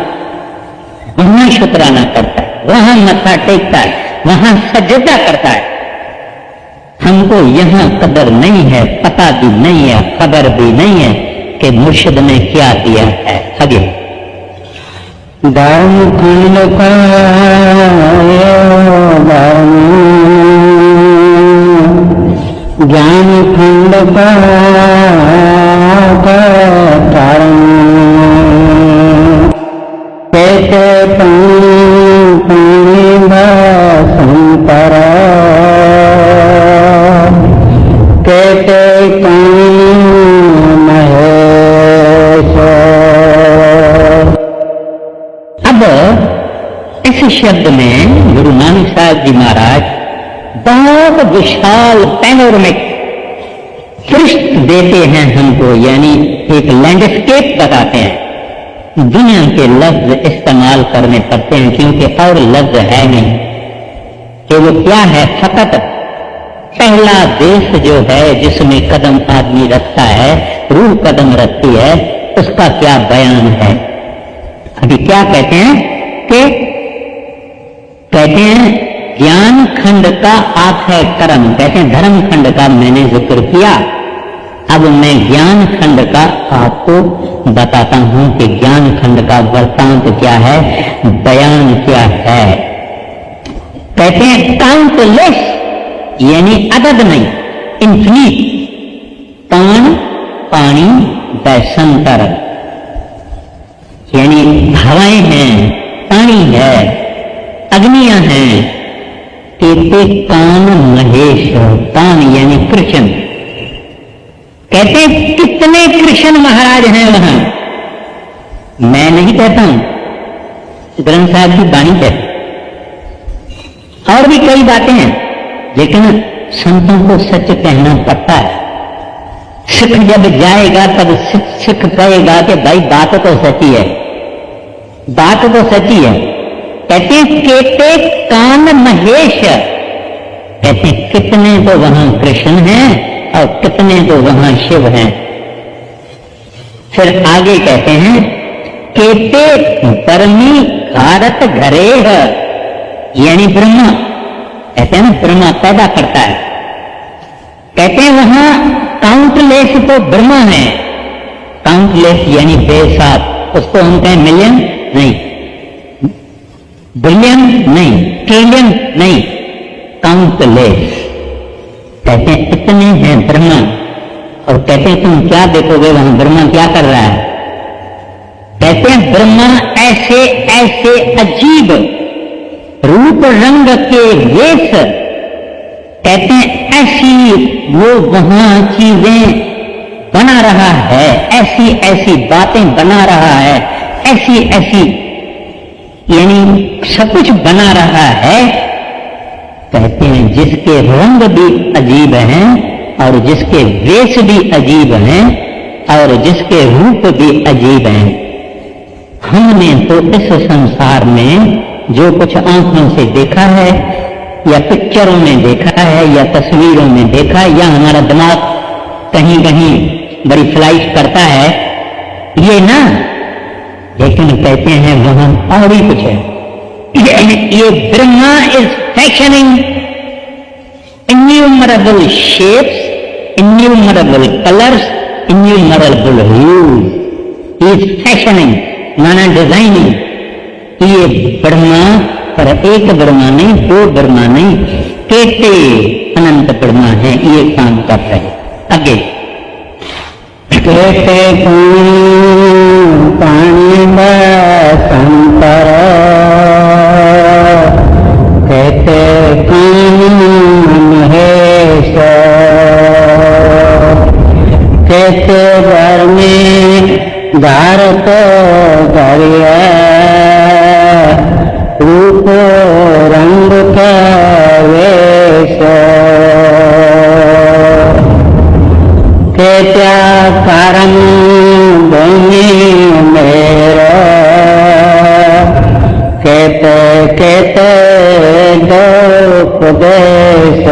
वहां शुक्राना करता है, वहां मत्था टेकता है, वहां सजदा करता है। हमको यहां कदर नहीं है, पता भी नहीं है, खबर भी नहीं है कि मुर्शिद ने क्या दिया है। आगे धर्म खंड का ज्ञान खंड का कारण कैसे संतरा कैसे इस शब्द में गुरु नानक साहब जी महाराज बहुत विशाल पैनोरमिक पृष्ठ देते हैं हमको, यानी एक लैंडस्केप बताते हैं। दुनिया के लफ्ज इस्तेमाल करने पड़ते हैं क्योंकि और लफ्ज है नहीं कि वो क्या है। फकत पहला देश जो है जिसमें कदम आदमी रखता है, रूह कदम रखती है, उसका क्या बयान है। अभी क्या कहते हैं कि कहते हैं ज्ञान खंड का आप है कर्म, कहते हैं धर्म खंड का मैंने जिक्र किया। अब मैं ज्ञान खंड का आपको बताता हूं कि ज्ञान खंड का वृत्तांत क्या है, बयान क्या है। कहते हैं काउंटलेस, यानी अदद नहीं, इन्फिनिट, पान पानी वैसंतर, यानी हवाएं हैं, पानी है, अग्नियां हैं। कहते कान महेश, कान यानी कृष्ण। कहते कितने कृष्ण महाराज हैं वहां, मैं नहीं कहता हूं, ग्रंथ साहब की वाणी है। और भी कई बातें हैं, लेकिन संतों को सच कहना पड़ता है। सिख जब जाएगा तब सिख कहेगा कि भाई बात तो सच्ची है, बात तो सच्ची है। कहते केते कान महेश, कहते कितने तो वहां कृष्ण हैं और कितने तो वहां शिव हैं। फिर आगे कहते हैं केते बर्मी भारत घरे है, यानी ब्रह्मा। कहते हैं ना ब्रह्मा पैदा करता है। कहते हैं वहां काउंटलेस तो ब्रह्मा है, काउंटलेस यानी बेसात, उसको हम कहें मिलियन नहीं, बिलियन नहीं, ट्रिलियन नहीं, काउंटलेस। कहते हैं इतने हैं ब्रह्मा। और कहते हैं तुम क्या देखोगे वहां ब्रह्मा क्या कर रहा है। कहते हैं ब्रह्मा ऐसे ऐसे अजीब रूप रंग के वेश, कहते हैं ऐसी वो वहां चीजें बना रहा है, ऐसी ऐसी बातें बना रहा है, ऐसी ऐसी यानी सब कुछ बना रहा है। कहते हैं जिसके रंग भी अजीब हैं और जिसके वेश भी अजीब हैं और जिसके रूप भी अजीब हैं। हमने तो इस संसार में जो कुछ आंखों से देखा है या पिक्चरों में देखा है या तस्वीरों में देखा है या हमारा दिमाग कहीं कहीं बड़ी फ्लाइट करता है ये ना, लेकिन कहते हैं वहां और भी कुछ है। ये Brahma is fashioning innumerable shapes, innumerable colors, innumerable hues. He is fashioning, माना डिजाइनिंग। ये ब्रह्मा पर एक ब्रह्मा नहीं, दो ब्रह्मा नहीं, केते अनंत ब्रह्मा है, ये काम कर रहे। आगे केते पानी संतर, केते महेश, केते घर में भारत घरिया, रूप रंग का वेश, केत्या कारण भूमि मेरा, केते केते उपदेश,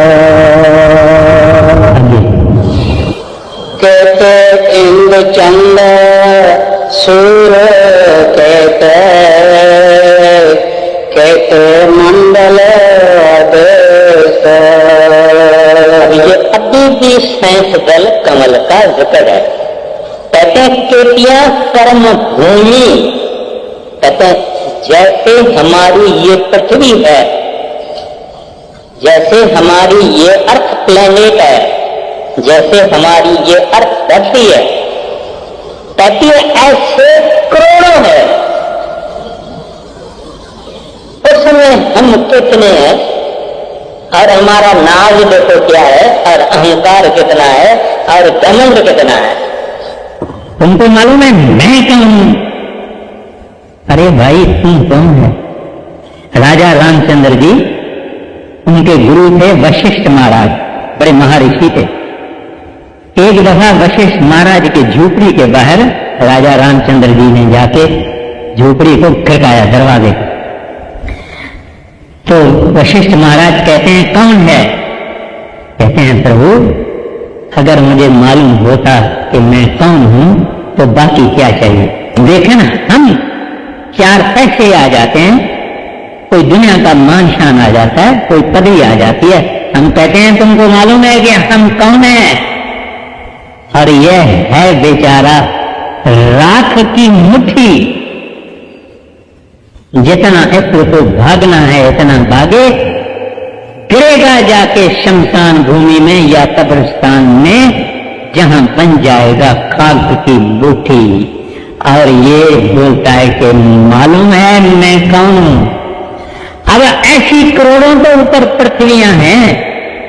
केते इंद्र चंद सूर्य, केते केते मंडल देश। ये अभी भी साइंस दल कमल का जिक्र है। कहते केतिया कर्म भूमि, कहते जैसे हमारी ये पृथ्वी है, जैसे हमारी ये अर्थ प्लेनेट है, जैसे हमारी ये अर्थ धरती है, कहती है ऐसे करोड़ों है। उसमें हम कितने हैं और हमारा नाज देखो क्या है और अहंकार कितना है और घमंड कितना है। तुमको मालूम है मैं कौन हूं? अरे भाई तुम कौन है? राजा रामचंद्र जी, उनके गुरु थे वशिष्ठ महाराज, बड़े महर्षि थे। एक दफा वशिष्ठ महाराज के झोपड़ी के बाहर राजा रामचंद्र जी ने जाके झोपड़ी को खड़काया, दरवाजे को। तो वशिष्ठ महाराज कहते हैं कौन है? कहते हैं प्रभु अगर मुझे मालूम होता कि मैं कौन हूं तो बाकी क्या चाहिए। देखे ना, हम चार पैसे आ जाते हैं, कोई दुनिया का मान शान आ जाता है, कोई पदवी आ जाती है, हम कहते हैं तुमको मालूम है कि हम कौन है? और यह है बेचारा राख की मुट्ठी, जितना इसको भागना है इतना भागे, गिरेगा जाके शमशान भूमि में या कब्रिस्तान में, जहां बन जाएगा खाक की मुट्ठी। और ये बोलता है कि मालूम है मैं कौन हूं। अब ऐसी करोड़ों तो ऊपर पृथ्वियां हैं,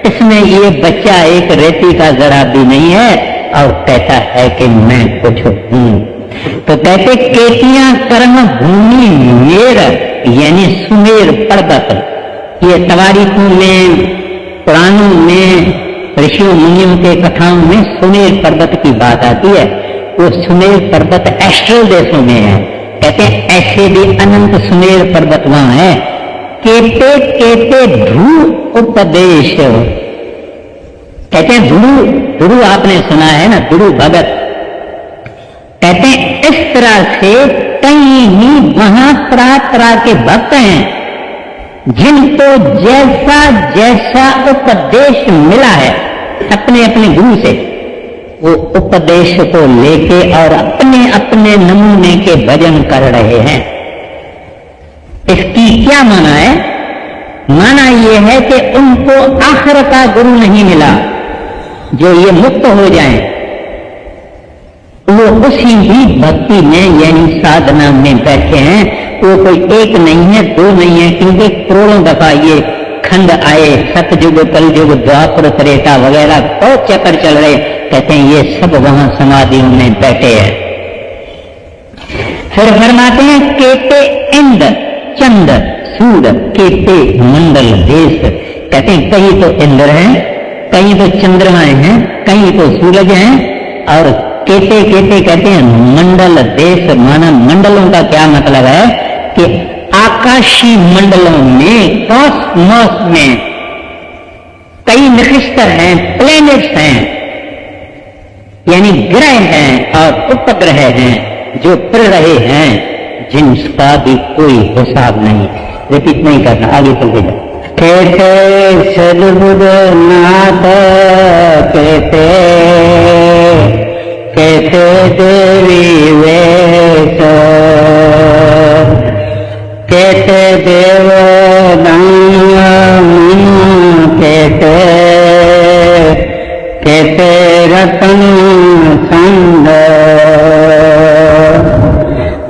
इसमें ये बच्चा एक रेती का जरा भी नहीं है और कहता है कि मैं कुछ हूं। तो कहते केतियां कर्म भूमि मेर, यानी सुमेर पर्वत। ये तवारीखों में, पुराणों में, ऋषियों मुनियों के कथाओं में सुमेर पर्वत की बात आती है। वो सुमेर पर्वत एस्ट्रल देशों में है। कहते हैं ऐसे भी अनंत सुमेर पर्वत वहां है। केते केते ध्रुव उपदेश, कहते हैं ध्रुव आपने सुना है ना, ध्रुव भगत। कहते हैं इस तरह से कई ही वहां तरह तरह के भक्त हैं जिनको जैसा जैसा उपदेश मिला है अपने अपने गुरु से, वो उपदेश को लेके और अपने अपने नमूने के भजन कर रहे हैं। इसकी क्या माना है? माना यह है कि उनको आखिर का गुरु नहीं मिला जो ये मुक्त हो जाएं, वो उसी ही भक्ति में यानी साधना में बैठे हैं। वो कोई एक नहीं है, दो नहीं है, क्योंकि करोड़ों दफा ये खंड आए, सतयुग, कलयुग, द्वापर, त्रेता वगैरह बहुत चक्कर चल रहे। कहते हैं ये सब वहां समाधियों में बैठे हैं। फिर फरमाते हैं केते इंद्र चंद सूर्य केते मंडल देश। कहते हैं कहीं तो इंद्र हैं, कहीं तो चंद्रमाएं हैं, कहीं तो सूरज हैं, और केते केते कहते हैं मंडल देश। माना मंडलों का क्या मतलब है कि आकाशीय मंडलों में, कॉस्मोस में कई नक्षत्र हैं, प्लेनेट्स हैं, यानी ग्रह हैं और उपग्रह हैं जो फिर रहे हैं, जिनका भी कोई हिसाब नहीं। रिपीट नहीं करना, आगे चलते जाओ। कहते सदगुरु नाथ, कहते देवी वेश, कहते देव दान, कहते रतन संग,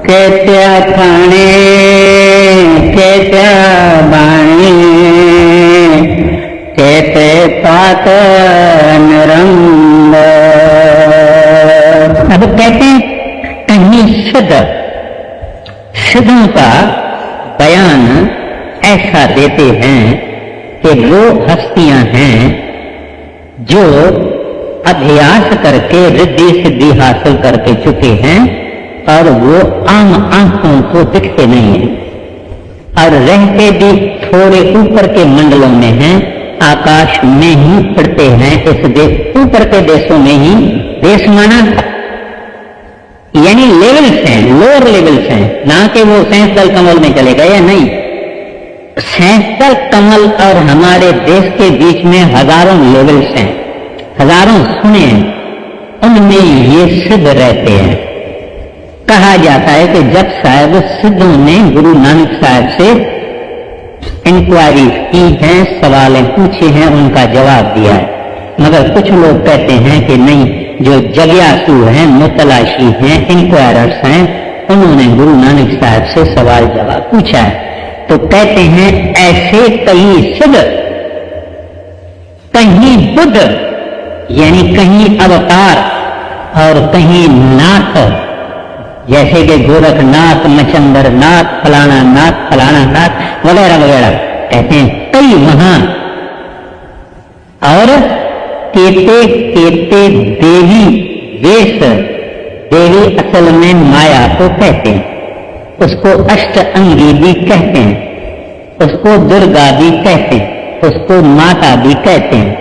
कहते थाने, कहते बाणी, कहते पात नरंग। अब कहते हैं कहीं सिद्धों का बयान ऐसा देते हैं कि वो हस्तियां हैं जो अभ्यास करके रिद्धि सिद्धि हासिल करके चुके हैं, और वो आम आंखों को दिखते नहीं है, और रहते भी थोड़े ऊपर के मंडलों में हैं, आकाश में ही पड़ते हैं। इस देश ऊपर के देशों में ही, देश माना यानी लेवल्स हैं, लोअर लेवल्स हैं, ना कि वो सैंसदल कमल में चले गए, नहीं। सैंसदल कमल और हमारे देश के बीच में हजारों लेवल्स हैं, हजारों सुने हैं, उनमें ये सिद्ध रहते हैं। कहा जाता है कि जब साहब सिद्धों ने गुरु नानक साहब से इंक्वायरी की है, सवालें पूछे हैं, उनका जवाब दिया है। मगर कुछ लोग कहते हैं कि नहीं, जो जग्यासु हैं, मुतलाशी हैं, इंक्वायरर्स हैं, उन्होंने गुरु नानक साहब से सवाल जवाब पूछा है। तो कहते हैं ऐसे कहीं सिद्ध, कहीं बुद्ध, यानी कहीं अवतार और कहीं नाथ, जैसे कि गोरखनाथ, मचंदर नाथ, फलाना नाथ वगैरह वगैरह, कहते हैं कई वहां। और केते केते देवी वेश, देवी असल में माया को कहते हैं, उसको अष्ट अंगी भी कहते हैं, उसको दुर्गा भी कहते हैं, उसको माता भी कहते हैं,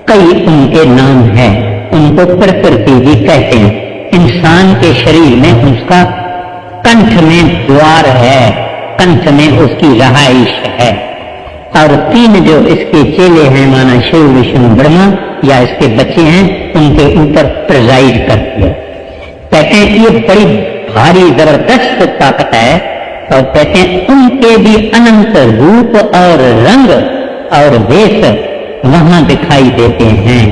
कई उनके नाम हैं। उनको प्रकृति भी कहते हैं। इंसान के शरीर में उसका कंठ में द्वार है, कंठ में उसकी रहाइश है। और तीन जो इसके चेले हैं, माना शिव, विष्णु, ब्रह्मा, या इसके बच्चे हैं उनके ऊपर प्रिजाइड करती है। कहते हैं कि ये बड़ी भारी जबरदस्त ताकत है और कहते हैं उनके भी अनंत रूप और रंग और वेश वहां दिखाई देते हैं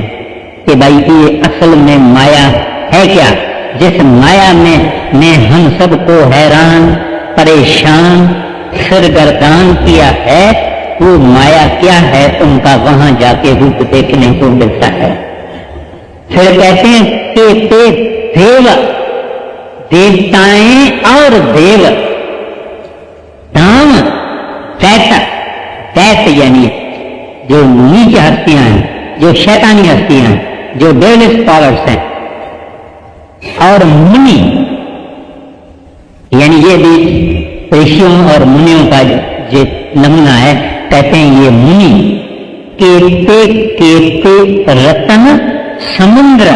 कि भाई ये असल में माया है क्या, जिस माया में हम सबको हैरान परेशान सिरगर्दान किया है, वो माया क्या है उनका वहां जाके रूप देखने को मिलता है। फिर कहते हैं कि ते देव देवताएं और देव दाम दैत यानी जो नीच हस्तियां हैं, जो शैतानी हस्तियां हैं, जो डेविलिश पावर्स हैं, और मुनि यानी ये भी ऋषियों और मुनियों का जो नमूना है। कहते हैं ये मुनि केते केते रतन समुद्र,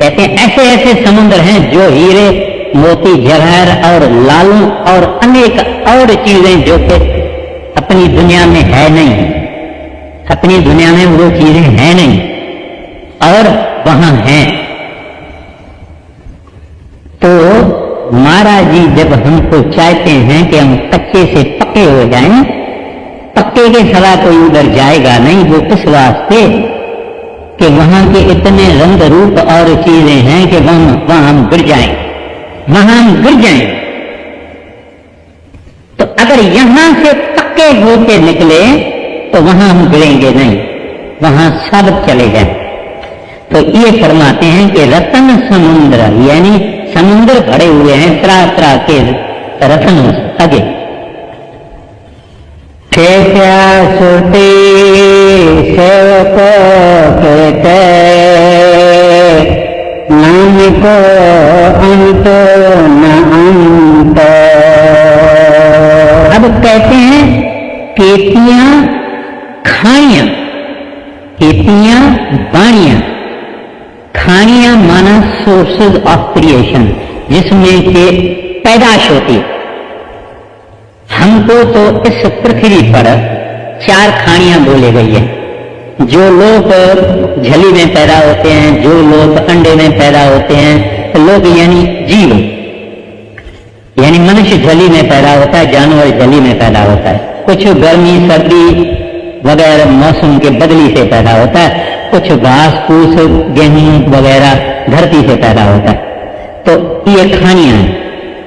कहते हैं ऐसे ऐसे समुद्र हैं जो हीरे मोती जवाहर और लालों और अनेक और चीजें जो कि अपनी दुनिया में है नहीं, अपनी दुनिया में वो चीजें हैं नहीं और वहां हैं। तो महाराज जी जब हमको चाहते हैं कि हम कच्चे से पक्के हो जाएं, पक्के के सिवा कोई उधर जाएगा नहीं। वो किस वास्ते कि वहां के इतने रंग रूप और चीजें हैं कि वहां हम गिर जाएं, वहां हम गिर जाएं। तो अगर यहां से पक्के होके निकले तो वहां हम गिरेंगे नहीं, वहां सब चले जाएं। तो ये फरमाते हैं कि रतन समुद्र यानी समुद्र भरे हुए हैं तरह तरह के रतन आगे। सुरती सेवक कहते नाम को अंत न अंत। अब कहते हैं केतियां खानियां, केतियां बाणियां। खानियां माना सोर्सेज ऑफ क्रिएशन, जिसमें से पैदाश होती है। हमको तो इस पृथ्वी पर 4 खानियां बोले गई है। जो लोग झली में पैदा होते हैं, जो लोग अंडे में पैदा होते हैं, लोग यानी जीव यानी मनुष्य झली में पैदा होता है, जानवर झली में पैदा होता है। कुछ गर्मी सर्दी वगैरह मौसम के बदली से पैदा होता है, कुछ घास फूस गेहूं वगैरह धरती से पैदा होता है। तो ये खानियां हैं।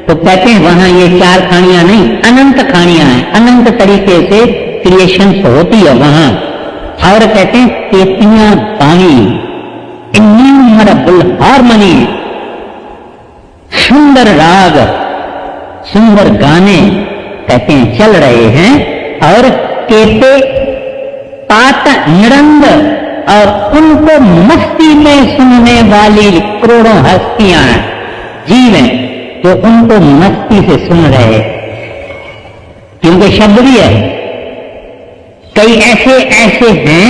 तो कहते हैं वहां ये 4 खानियां नहीं, अनंत खानियां हैं, अनंत तरीके से क्रिएशन होती है वहां। और कहते हैं केतियां बाणी, इन्यूमरेबल हार्मनी, सुंदर राग सुंदर गाने कहते हैं चल रहे हैं। और केते पात निरंग, और उनको मस्ती में सुनने वाली करोड़ों हस्तियां जीव हैं जो उनको मस्ती से सुन रहे हैं, क्योंकि शब्द भी है। कई ऐसे ऐसे हैं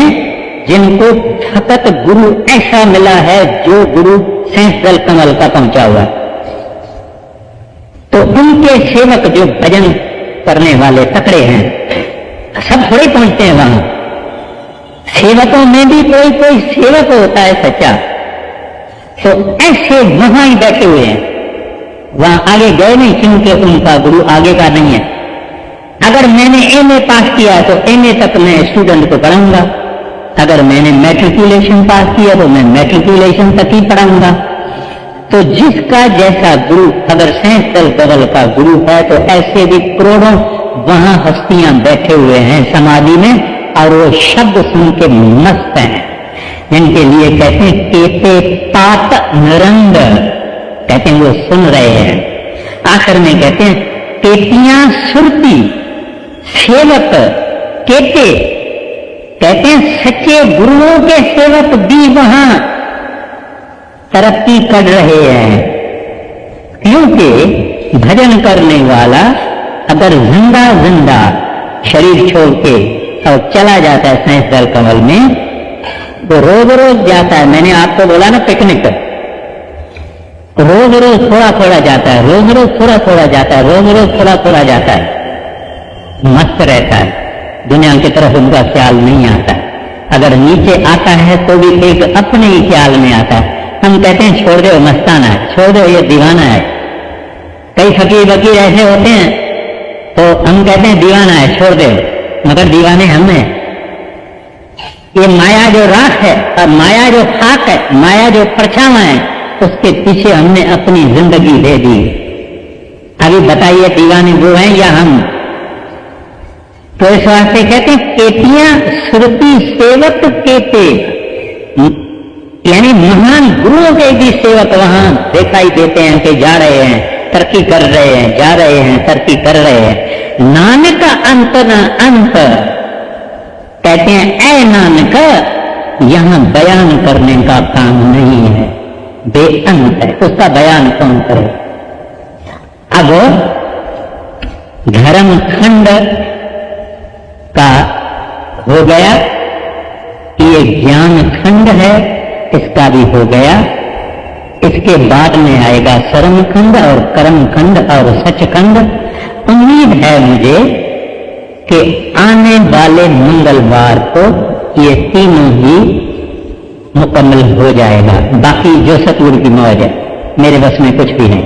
जिनको फकत गुरु ऐसा मिला है जो गुरु सेंस दल कमल का पहुंचा हुआ है। तो उनके सेवक जो भजन करने वाले तकड़े हैं, सब थोड़े पहुंचते हैं वहां। सेवकों में भी कोई कोई सेवक होता है सच्चा। तो ऐसे वहां ही बैठे हुए हैं, वहां आगे गए नहीं, क्योंकि उनका गुरु आगे का नहीं है। अगर मैंने एमए पास किया तो एमए तक मैं स्टूडेंट को पढ़ाऊंगा, अगर मैंने मैट्रिकुलेशन पास किया तो मैं मैट्रिकुलेशन तक ही पढ़ाऊंगा। तो जिसका जैसा गुरु, अगर सेंस दल कमल का गुरु है तो ऐसे भी करोड़ों वहां हस्तियां बैठे हुए हैं समाधि में, और वो शब्द सुन के मस्त हैं। जिनके लिए कहते हैं केते पात निरंग, कहते हैं वो सुन रहे हैं। आखिर में कहते हैं केतियां सुरती सेवक केते, कहते हैं सच्चे गुरुओं के सेवक भी वहां तरक्की कर रहे हैं। क्योंकि भजन करने वाला अगर जिंदा जिंदा शरीर छोड़ के और चला जाता है सेंस दल कमल में, तो रोज रोज जाता है। मैंने आपको बोला ना पिकनिक, रोज रोज थोड़ा थोड़ा जाता है, रोज रोज थोड़ा थोड़ा जाता है, रोज रोज थोड़ा थोड़ा जाता है, मस्त रहता है, दुनिया की तरफ उनका ख्याल नहीं आता है। अगर नीचे आता है तो भी एक अपने ही ख्याल में आता है। हम कहते हैं छोड़ दो मस्ताना है, छोड़ दो ये दीवाना है। कई फकीर वकीर ऐसे होते हैं तो हम कहते हैं दीवाना है, छोड़ दो, मगर दीवाने हम हैं। ये माया जो राख है और माया जो खाक है, माया जो परछावा है, उसके पीछे हमने अपनी जिंदगी दे दी। अभी बताइए दीवाने वो हैं या हम? तो इस वास्ते कहते हैं केतियां सुरती सेवक केते, यानी महान गुरुओं के भी सेवक वहां दिखाई देते हैं कि जा रहे हैं, तरक्की कर रहे हैं, जा रहे हैं, तरक्की कर रहे हैं। नानक अंत न अंत, कहते हैं ऐ नानक यहां बयान करने का काम नहीं है, बेअंत है, उसका बयान कौन करे। अब धर्म खंड का हो गया, ये ज्ञान खंड है, इसका भी हो गया। इसके बाद में आएगा कर्म खंड और कर्म खंड और सच खंड। उम्मीद है मुझे कि आने वाले मंगलवार को ये तीनों ही मुकम्मल हो जाएगा। बाकी जो सतगुरु की मौज है, मेरे बस में कुछ भी नहीं।